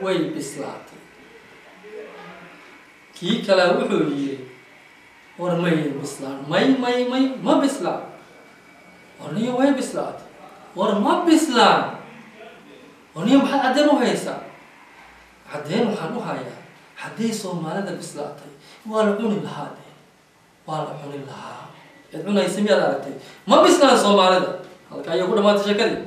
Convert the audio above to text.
way bislaatay kii kale wuxuu yiri war may bislaan may ma bislaan warniyo way bislaatay war ma bislaan warniyo maxaa cadeen u haysaa cadeen waxaan u hayaa haddii Soomaalida bislaatay waa la cuni lahaa cid cunaysa miyaad aragtay ma bislaan Soomaalida halka ay ku dhamaatay shakadii